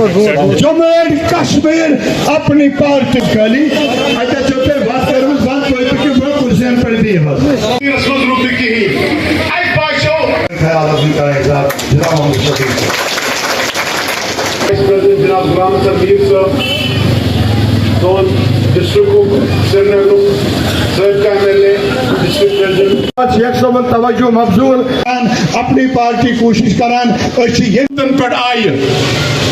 Jammu and Kashmir اپنی party کلی اچھا چوتے بات کروں بات کوئی کہ وہ کرسیاں پڑ دی ہے رسول روپ کی ائی پاشو خیال اپنی کا ایگزام جناب مشتاق جناب غلام ترقی صاحب دون ڈسٹرکٹ سری نگر سر کا M L A district president Sheikh صاحب توجہ مبذول اپنی پارٹی کوشش کران تن پر آئی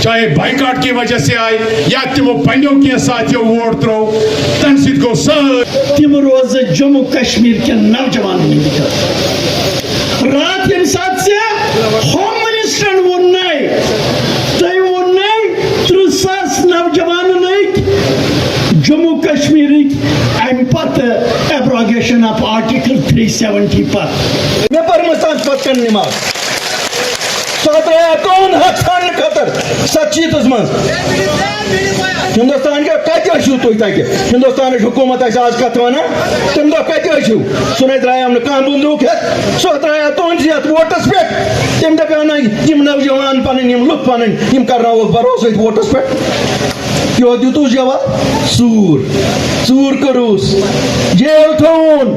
چاہے بائیکاٹ کی وجہ سے آئے یا تمو پنیوں کے ساتھیوں ووٹ ترو تن سید کو سر تم روز جموں کشمیر کے نوجوان رات یم سات سے ہوم منسٹرن ون نئی تھی ون نئی 30,000 نوجوان نئی جموں کشمیر ام پتہ ایبروگیشن آف آرٹیکل 370 پتہ میں پرمستان پتکن نماز کون ہاتھان خطر ستشیتس من ہندوستان کے کتو تھی تک ہندوستان حکومت آج کت ونان تم دہ کتو سہ ترایا کھانا بندوق ہیت سہ ترایا تہذ یت ووٹس پہ تم دپا نا یم نوجوان پن لک پن کرناوک بھروسہ ووٹس پہ کیوں دیتو جواب ژور کروس جیل تھون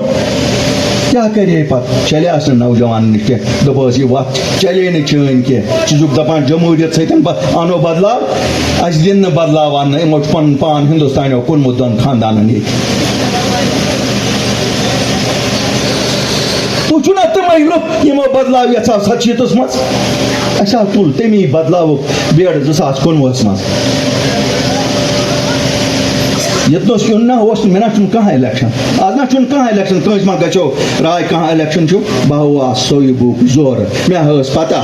کیا کرے پتہ چلیاس نوجوان نش کی دپس یہ وقت چلے نا چین کی چھ دپان جمہوریت ستن انو بدلاو اس دن بدلاو ان یمو پن پان ہندوستانیو کونمت دون خاندانن یہ تو چھنا تمے لوک یمو بدلاو یژھان 37 مز اسا تل تمی بدلاو بیڑ 2019 مز یتنس یون نا مے نا کھانا الیکشن آج نا کھانا الیکشن کنس ما گھو رائے کھانا الیکشن بہ سوئیہ زور مے ہس پتہ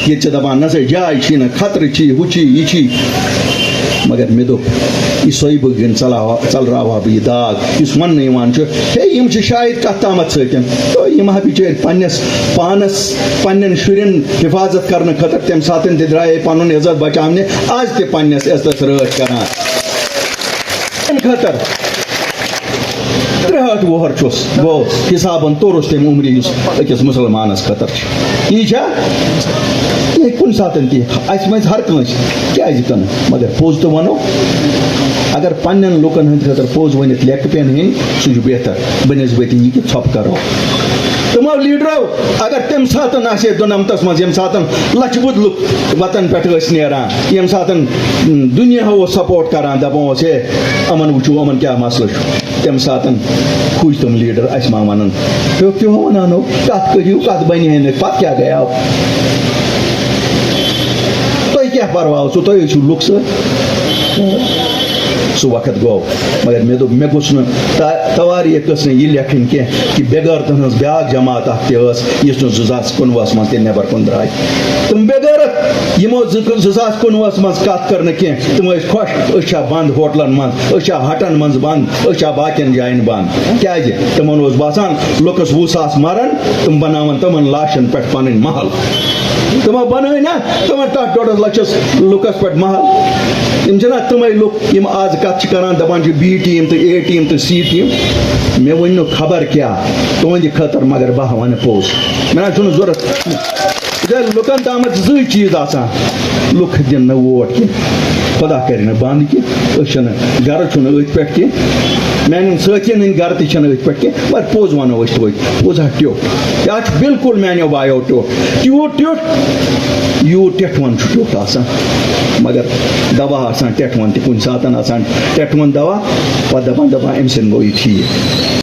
یہ دپان نسا جائے چھی نا خطرہ چھی ہو چھی یہ مگر مے دپ یہ سوئیہ گن ژلراوا بہ یہ داغ اس ون ہے یم شاید کت تامت ستن تو یم بچار پنس پانس پنن شرین حفاظت کرنے خاطر تمہ سات تہ درائے پن عزت بچانے آج تہ پنس عزتس رٲچھ کران خطر 63 وہر چھس گو حسابن تورس تم عمری اکس مسلمانس خطر یہ کن سات اس مز ہر کنس کیازِ کن مگر پوز تو ونو اگر پنن لوکن ہند خطر پوز ونت لیک پین ہن سہ بہتر بنسبت یہ کہ ژھۄپہٕ کرو تمو لیڈرو اگر تم سات آسے 2 مز یم سات لچھ بد لک وطن پہ نیران یم سات دنیا سپورٹ کران دپان ہے امن وچو امن کیا مسئلہ تم سات کھج تم لیڈر اس ما ونان کیوں ونانو کت کریو کت بنی پتہ کیا گیا تھی کیا پرواہ سو تھی چھو لک سہ وقت گو مگر مے دپ مے گوس تواریخ گھس یہ لکھن کی کہ بےغیرتن ہز بیاکھ جماعت اخ تس یس 2019 مز تہ نیبر کن درائے تم بےغیرت یمو 2019 مز کت کرنے کی تم خوش اچھا بند ہوٹلن من اچھا ہٹن من بند اچھا باقین جائن بند کیازِ تمن اوس باسان لوکس 20,000 مرن تم بناون تمن لاشن پہ پن محل تمو بنائی نا تمن تک 2.5 لچھس لکس پہ محل یم چھنا تمے لوک یم آج کت کران دپان بی ٹیم تو اے ٹیم تو سی ٹیم مے ون خبر کیا تہند خاطر مگر بہ ون پوز مے نا چھن ضرورت لکن تامت زی چیز آسان لک دن ووٹ کی خدا کر بند کی گھر چھن ات پہ کی میان ساتین ہند گھر تہ ات پہ کی مگر پوز ونو توتہ پوز ٹیوٹ یہ بالکل میانو بایو ٹیوٹ تیوت ٹیوٹ یوت ٹھٹھون ٹیوٹ آسان مگر دوا آسان ٹھٹھون تہ کن سات آسان ٹھٹھون دوا پتہ دپان ام سن گو یہ ٹھیک